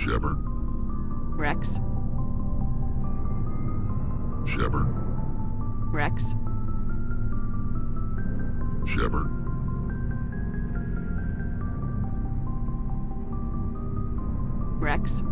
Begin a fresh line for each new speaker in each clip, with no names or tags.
Shepard.
Rex.
Shepard.
Rex.
Shepard.
Rex.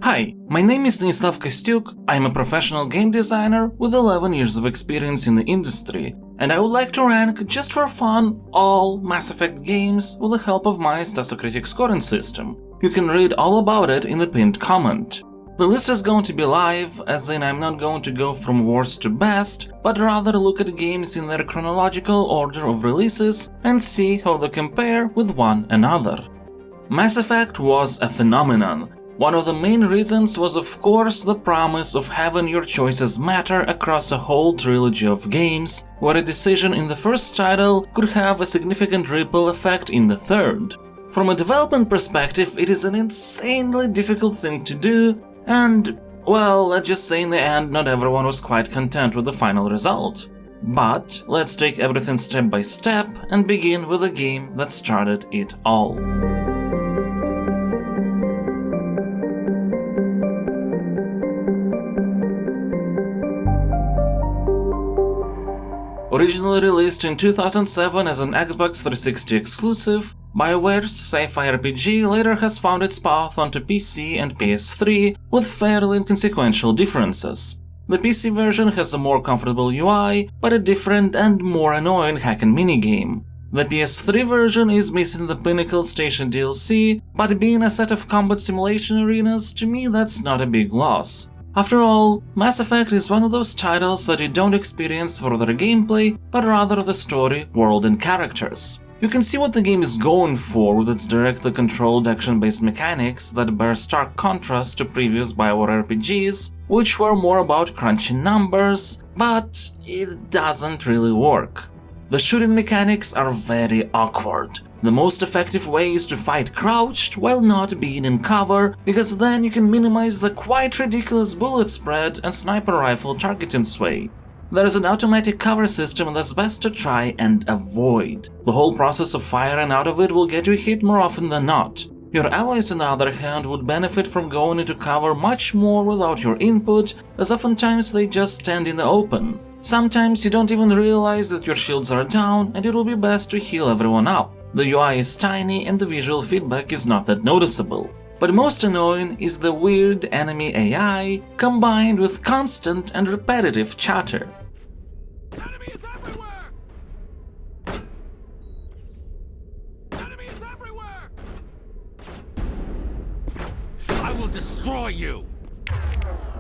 Hi, my name is Stanislav Costiuc. I'm a professional game designer with 11 years of experience in the industry, and I would like to rank, just for fun, all Mass Effect games with the help of my Stasocritic scoring system. You can read all about it in the pinned comment. The list is going to be live, as in I'm not going to go from worst to best, but rather look at games in their chronological order of releases and see how they compare with one another. Mass Effect was a phenomenon. One of the main reasons was of course the promise of having your choices matter across a whole trilogy of games, where a decision in the first title could have a significant ripple effect in the third. From a development perspective, it is an insanely difficult thing to do, and, well, let's just say in the end not everyone was quite content with the final result. But let's take everything step by step and begin with the game that started it all. Originally released in 2007 as an Xbox 360 exclusive, BioWare's sci-fi RPG later has found its path onto PC and PS3 with fairly inconsequential differences. The PC version has a more comfortable UI, but a different and more annoying hack and minigame. The PS3 version is missing the Pinnacle Station DLC, but being a set of combat simulation arenas, to me that's not a big loss. After all, Mass Effect is one of those titles that you don't experience for their gameplay, but rather the story, world and characters. You can see what the game is going for with its directly controlled action-based mechanics that bear stark contrast to previous BioWare RPGs, which were more about crunching numbers, but it doesn't really work. The shooting mechanics are very awkward. The most effective way is to fight crouched while not being in cover, because then you can minimize the quite ridiculous bullet spread and sniper rifle targeting sway. There is an automatic cover system that's best to try and avoid. The whole process of firing out of it will get you hit more often than not. Your allies, on the other hand, would benefit from going into cover much more without your input, as oftentimes they just stand in the open. Sometimes you don't even realize that your shields are down, and it will be best to heal everyone up. The UI is tiny and the visual feedback is not that noticeable. But most annoying is the weird enemy AI combined with constant and repetitive chatter.
Enemy is everywhere! Enemy is everywhere! I will destroy you!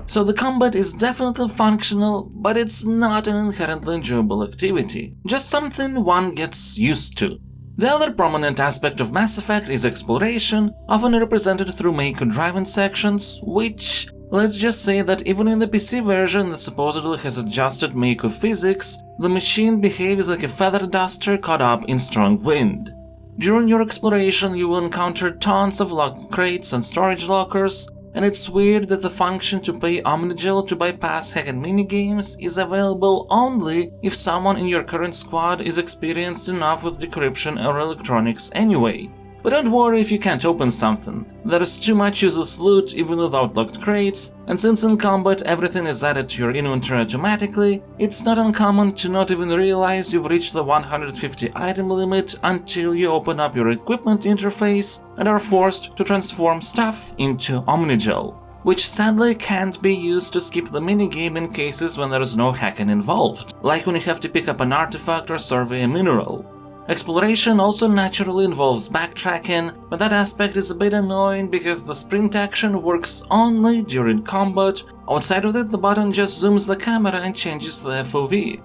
So the combat is definitely functional, but it's not an inherently enjoyable activity, just something one gets used to. The other prominent aspect of Mass Effect is exploration, often represented through Mako driving sections, which, let's just say that even in the PC version that supposedly has adjusted Mako physics, the machine behaves like a feather duster caught up in strong wind. During your exploration you will encounter tons of locked crates and storage lockers, and it's weird that the function to pay Omnigel to bypass hack and minigames is available only if someone in your current squad is experienced enough with decryption or electronics anyway. But don't worry if you can't open something. There is too much useless loot even without locked crates, and since in combat everything is added to your inventory automatically, it's not uncommon to not even realize you've reached the 150 item limit until you open up your equipment interface and are forced to transform stuff into Omnigel, which sadly can't be used to skip the minigame in cases when there is no hacking involved, like when you have to pick up an artifact or survey a mineral. Exploration also naturally involves backtracking, but that aspect is a bit annoying because the sprint action works only during combat. Outside of it, the button just zooms the camera and changes the FOV.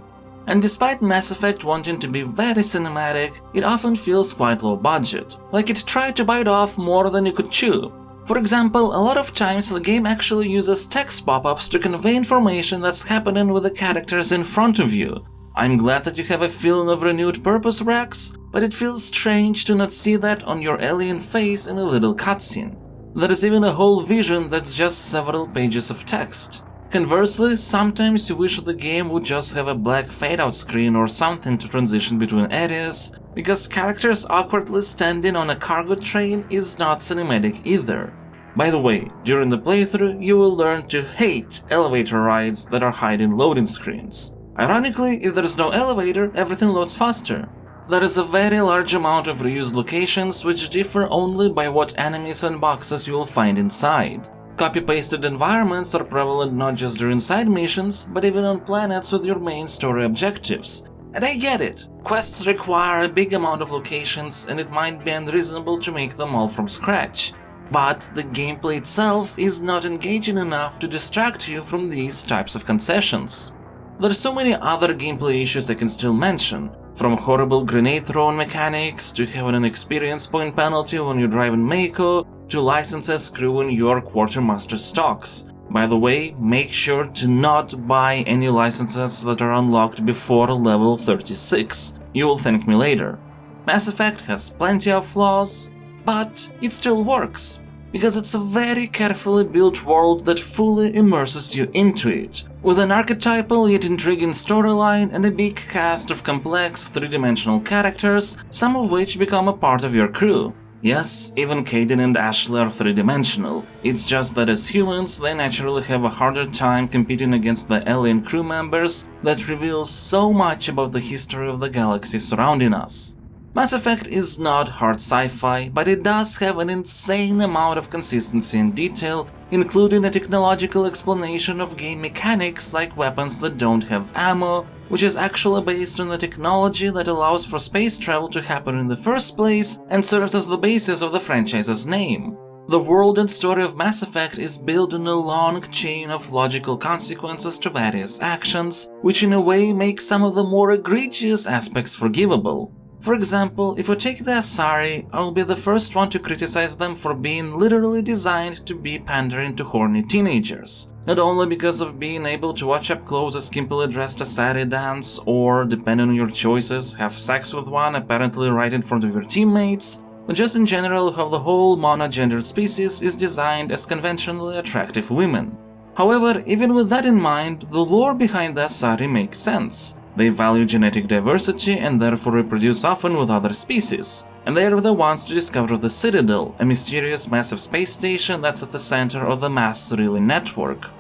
And despite Mass Effect wanting to be very cinematic, it often feels quite low budget, like it tried to bite off more than you could chew. For example, a lot of times the game actually uses text pop-ups to convey information that's happening with the characters in front of you. I'm glad that you have a feeling of renewed purpose, Rex, but it feels strange to not see that on your alien face in a little cutscene. There is even a whole vision that's just several pages of text. Conversely, sometimes you wish the game would just have a black fade-out screen or something to transition between areas, because characters awkwardly standing on a cargo train is not cinematic either. By the way, during the playthrough, you will learn to hate elevator rides that are hiding loading screens. Ironically, if there is no elevator, everything loads faster. There is a very large amount of reused locations which differ only by what enemies and boxes you will find inside. Copy-pasted environments are prevalent not just during side missions, but even on planets with your main story objectives. And I get it, quests require a big amount of locations and it might be unreasonable to make them all from scratch. But the gameplay itself is not engaging enough to distract you from these types of concessions. There are so many other gameplay issues I can still mention, from horrible grenade throwing mechanics, to having an experience point penalty when you drive in Mako, to licenses screwing your quartermaster stocks. By the way, make sure to not buy any licenses that are unlocked before level 36. You will thank me later. Mass Effect has plenty of flaws, but it still works, because it's a very carefully built world that fully immerses you into it, with an archetypal yet intriguing storyline and a big cast of complex three-dimensional characters, some of which become a part of your crew. Yes, even Kaden and Ashley are three-dimensional, it's just that as humans they naturally have a harder time competing against the alien crew members that reveal so much about the history of the galaxy surrounding us. Mass Effect is not hard sci-fi, but it does have an insane amount of consistency and detail, including a technological explanation of game mechanics like weapons that don't have ammo, which is actually based on the technology that allows for space travel to happen in the first place and serves as the basis of the franchise's name. The world and story of Mass Effect is built on a long chain of logical consequences to various actions, which in a way makes some of the more egregious aspects forgivable. For example, if we take the Asari, I'll be the first one to criticize them for being literally designed to be pandering to horny teenagers. Not only because of being able to watch up close a skimpily dressed Asari dance, or, depending on your choices, have sex with one apparently right in front of your teammates, but just in general how the whole monogendered species is designed as conventionally attractive women. However, even with that in mind, the lore behind the Asari makes sense. They value genetic diversity and therefore reproduce often with other species, and they are the ones to discover the Citadel, a mysterious massive space station that's at the center of the mass relay network.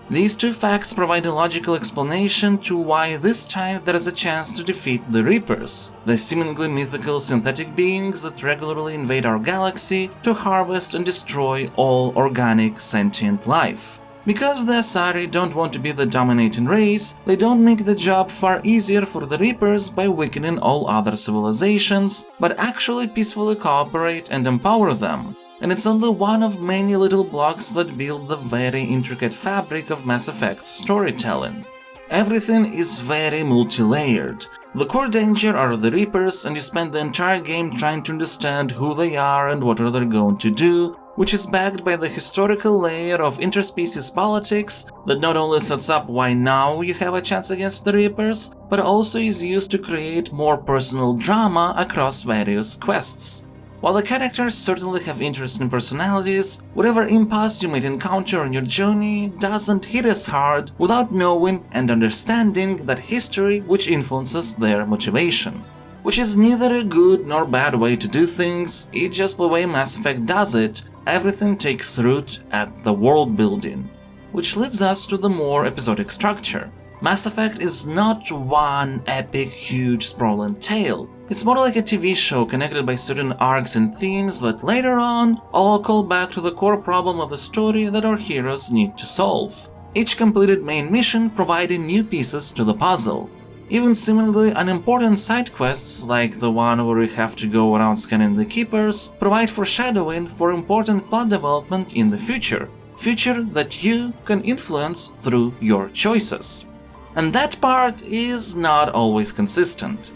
These two facts provide a logical explanation to why this time there is a chance to defeat the Reapers, the seemingly mythical synthetic beings that regularly invade our galaxy to harvest and destroy all organic sentient life. Because the Asari don't want to be the dominating race, they don't make the job far easier for the Reapers by weakening all other civilizations, but actually peacefully cooperate and empower them. And it's only one of many little blocks that build the very intricate fabric of Mass Effect's storytelling. Everything is very multi-layered. The core danger are the Reapers, and you spend the entire game trying to understand who they are and what are they going to do, which is backed by the historical layer of interspecies politics that not only sets up why now you have a chance against the Reapers, but also is used to create more personal drama across various quests. While the characters certainly have interesting personalities, whatever impasse you might encounter on your journey doesn't hit as hard without knowing and understanding that history which influences their motivation. Which is neither a good nor bad way to do things, it's just the way Mass Effect does it. Everything takes root at the world building. Which leads us to the more episodic structure. Mass Effect is not one epic, huge, sprawling tale. It's more like a TV show connected by certain arcs and themes that later on all call back to the core problem of the story that our heroes need to solve. Each completed main mission providing new pieces to the puzzle. Even seemingly unimportant side quests, like the one where you have to go around scanning the Keepers, provide foreshadowing for important plot development in the future that you can influence through your choices. And that part is not always consistent.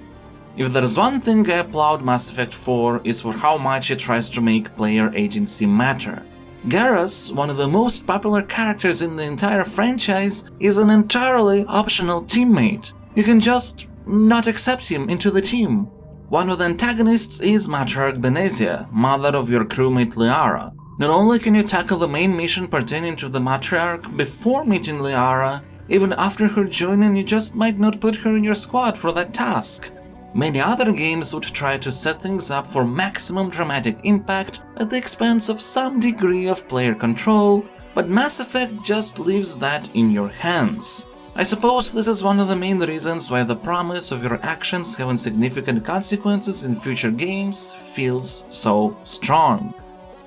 If there's one thing I applaud Mass Effect for, is for how much it tries to make player agency matter. Garrus, one of the most popular characters in the entire franchise, is an entirely optional teammate. You can just not accept him into the team. One of the antagonists is Matriarch Benezia, mother of your crewmate Liara. Not only can you tackle the main mission pertaining to the Matriarch before meeting Liara, even after her joining you just might not put her in your squad for that task. Many other games would try to set things up for maximum dramatic impact at the expense of some degree of player control, but Mass Effect just leaves that in your hands. I suppose this is one of the main reasons why the promise of your actions having significant consequences in future games feels so strong.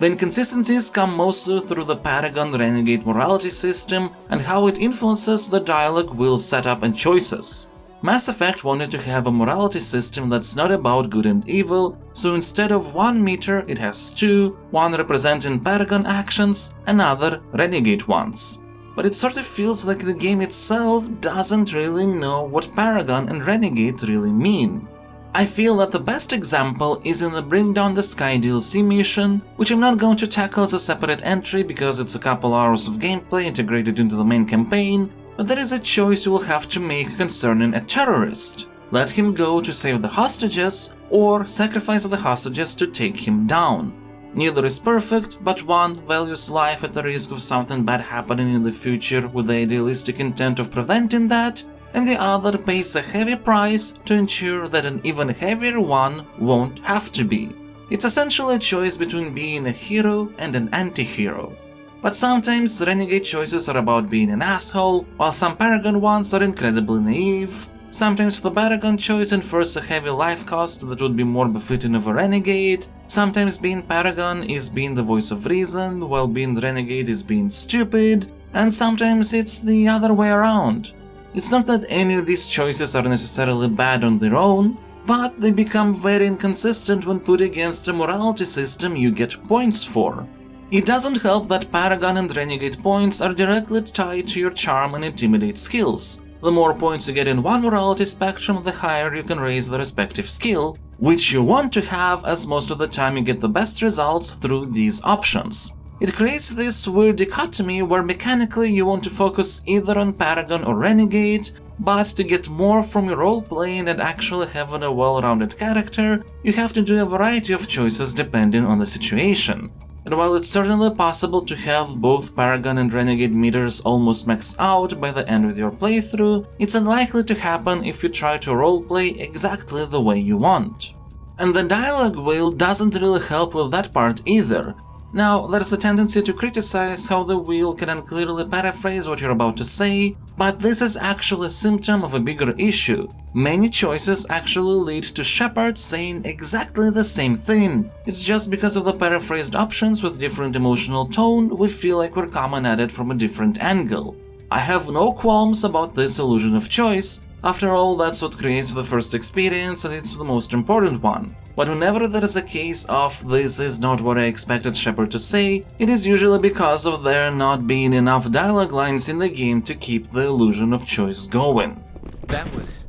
The inconsistencies come mostly through the Paragon Renegade morality system and how it influences the dialogue wheel setup and choices. Mass Effect wanted to have a morality system that's not about good and evil, so instead of one meter it has two, one representing Paragon actions, another Renegade ones. But it sort of feels like the game itself doesn't really know what Paragon and Renegade really mean. I feel that the best example is in the Bring Down the Sky DLC mission, which I'm not going to tackle as a separate entry because it's a couple hours of gameplay integrated into the main campaign, but there is a choice you will have to make concerning a terrorist. Let him go to save the hostages, or sacrifice the hostages to take him down. Neither is perfect, but one values life at the risk of something bad happening in the future with the idealistic intent of preventing that, and the other pays a heavy price to ensure that an even heavier one won't have to be. It's essentially a choice between being a hero and an anti-hero. But sometimes Renegade choices are about being an asshole, while some Paragon ones are incredibly naive. Sometimes the Paragon choice infers a heavy life cost that would be more befitting of a Renegade. Sometimes being Paragon is being the voice of reason, while being Renegade is being stupid, and sometimes it's the other way around. It's not that any of these choices are necessarily bad on their own, but they become very inconsistent when put against a morality system you get points for. It doesn't help that Paragon and Renegade points are directly tied to your charm and intimidate skills. The more points you get in one morality spectrum, the higher you can raise the respective skill, which you want to have, as most of the time you get the best results through these options. It creates this weird dichotomy where mechanically you want to focus either on Paragon or Renegade, but to get more from your role-playing and actually having a well-rounded character, you have to do a variety of choices depending on the situation. And while it's certainly possible to have both Paragon and Renegade meters almost maxed out by the end of your playthrough, it's unlikely to happen if you try to roleplay exactly the way you want. And the dialogue wheel doesn't really help with that part either. Now, there's a tendency to criticize how the wheel can unclearly paraphrase what you're about to say, but this is actually a symptom of a bigger issue. Many choices actually lead to Shepard saying exactly the same thing. It's just because of the paraphrased options with different emotional tone, we feel like we're coming at it from a different angle. I have no qualms about this illusion of choice. After all, that's what creates the first experience, and it's the most important one. But whenever there is a case of "this is not what I expected Shepard to say," it is usually because of there not being enough dialogue lines in the game to keep the illusion of choice going.
That was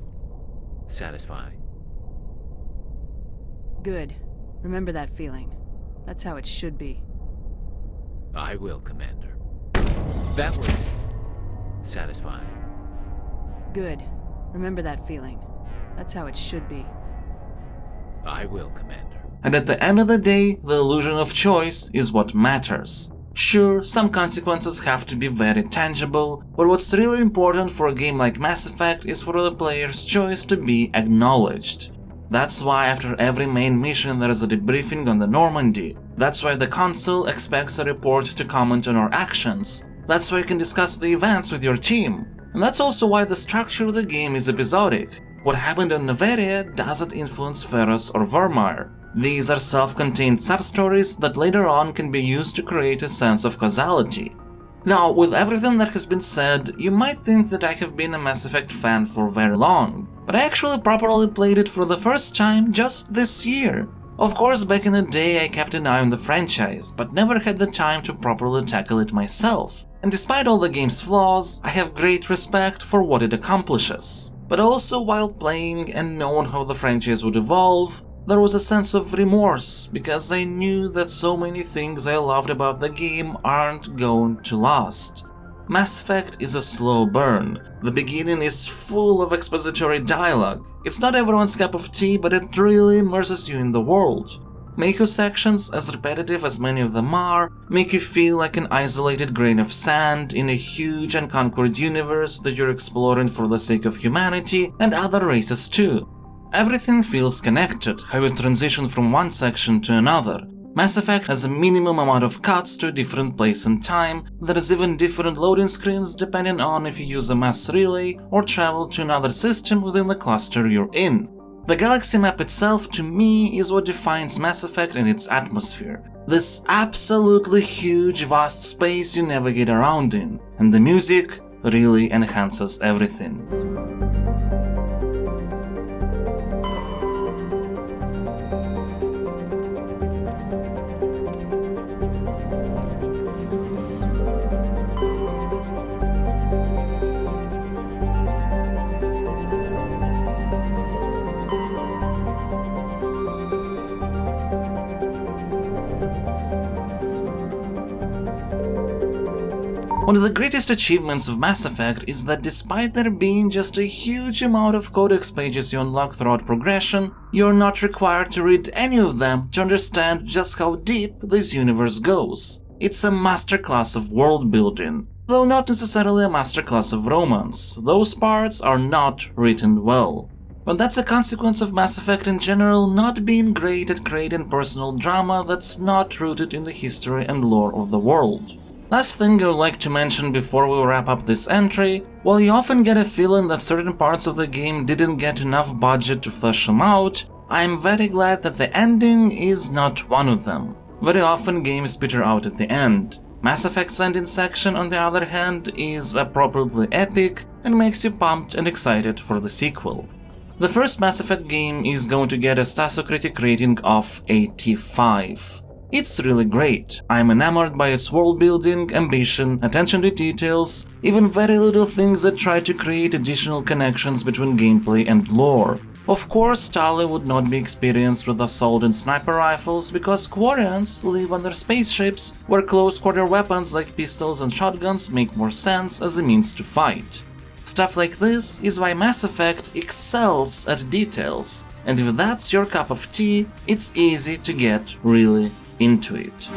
satisfying.
Good. Remember that feeling. That's how it should be.
I will, Commander. That was satisfying.
Good. Remember that feeling. That's how it should be.
I will, Commander.
And at the end of the day, the illusion of choice is what matters. Sure, some consequences have to be very tangible, but what's really important for a game like Mass Effect is for the player's choice to be acknowledged. That's why after every main mission there is a debriefing on the Normandy. That's why the Council expects a report to comment on our actions. That's why you can discuss the events with your team. And that's also why the structure of the game is episodic. What happened on Noveria doesn't influence Ferros or Vermeer. These are self-contained sub-stories that later on can be used to create a sense of causality. Now, with everything that has been said, you might think that I have been a Mass Effect fan for very long, but I actually properly played it for the first time just this year. Of course, back in the day I kept an eye on the franchise, but never had the time to properly tackle it myself. And despite all the game's flaws, I have great respect for what it accomplishes. But also, while playing and knowing how the franchise would evolve, there was a sense of remorse, because I knew that so many things I loved about the game aren't going to last. Mass Effect is a slow burn. The beginning is full of expository dialogue. It's not everyone's cup of tea, but it really immerses you in the world. Mako sections, as repetitive as many of them are, make you feel like an isolated grain of sand in a huge unconquered universe that you're exploring for the sake of humanity and other races too. Everything feels connected, how you transition from one section to another. Mass Effect has a minimum amount of cuts to a different place and time. There is even different loading screens depending on if you use a mass relay or travel to another system within the cluster you're in. The galaxy map itself, to me, is what defines Mass Effect and its atmosphere. This absolutely huge, vast space you navigate around in, and the music really enhances everything. One of the greatest achievements of Mass Effect is that despite there being just a huge amount of codex pages you unlock throughout progression, you're not required to read any of them to understand just how deep this universe goes. It's a masterclass of world building, though not necessarily a masterclass of romance. Those parts are not written well. But that's a consequence of Mass Effect in general not being great at creating personal drama that's not rooted in the history and lore of the world. Last thing I would like to mention before we wrap up this entry, while you often get a feeling that certain parts of the game didn't get enough budget to flesh them out, I am very glad that the ending is not one of them. Very often games peter out at the end. Mass Effect's ending section, on the other hand, is appropriately epic and makes you pumped and excited for the sequel. The first Mass Effect game is going to get a Metacritic rating of 85. It's really great. I'm enamored by its world building, ambition, attention to details, even very little things that try to create additional connections between gameplay and lore. Of course, Tali would not be experienced with assault and sniper rifles because Quarians live on their spaceships, where close-quarter weapons like pistols and shotguns make more sense as a means to fight. Stuff like this is why Mass Effect excels at details, and if that's your cup of tea, it's easy to get really into it.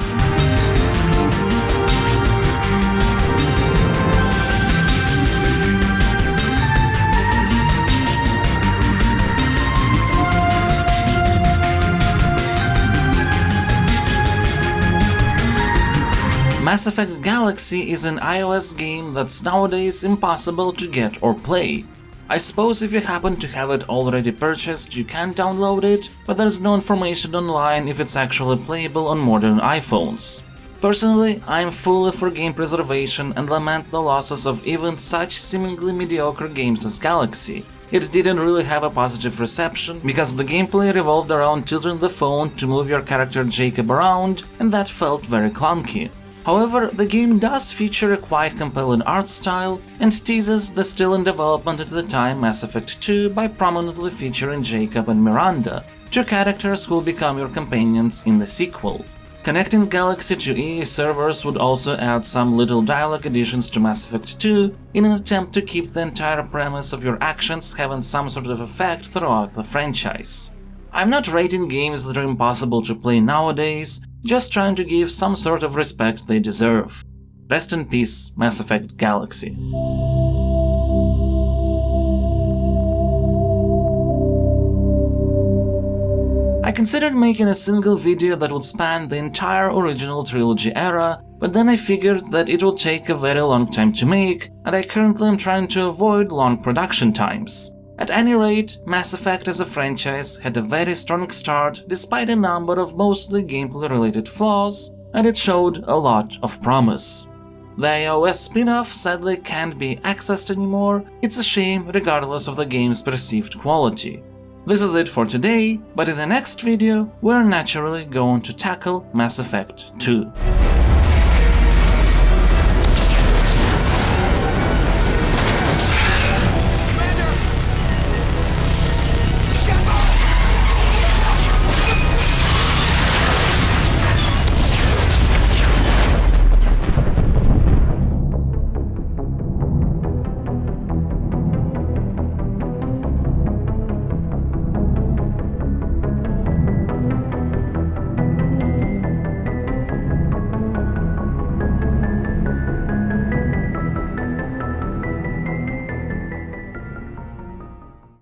Mass Effect Galaxy is an iOS game that's nowadays impossible to get or play. I suppose if you happen to have it already purchased, you can download it, but there's no information online if it's actually playable on modern iPhones. Personally, I'm fully for game preservation and lament the losses of even such seemingly mediocre games as Galaxy. It didn't really have a positive reception, because the gameplay revolved around tilting the phone to move your character Jacob around, and that felt very clunky. However, the game does feature a quite compelling art style and teases the still in development at the time Mass Effect 2 by prominently featuring Jacob and Miranda, two characters who will become your companions in the sequel. Connecting Galaxy to EA servers would also add some little dialogue additions to Mass Effect 2 in an attempt to keep the entire premise of your actions having some sort of effect throughout the franchise. I'm not rating games that are impossible to play nowadays, just trying to give some sort of respect they deserve. Rest in peace, Mass Effect Galaxy. I considered making a single video that would span the entire original trilogy era, but then I figured that it would take a very long time to make, and I currently am trying to avoid long production times. At any rate, Mass Effect as a franchise had a very strong start despite a number of mostly gameplay-related flaws, and it showed a lot of promise. The iOS spin-off sadly can't be accessed anymore. It's a shame regardless of the game's perceived quality. This is it for today, but in the next video we're naturally going to tackle Mass Effect 2.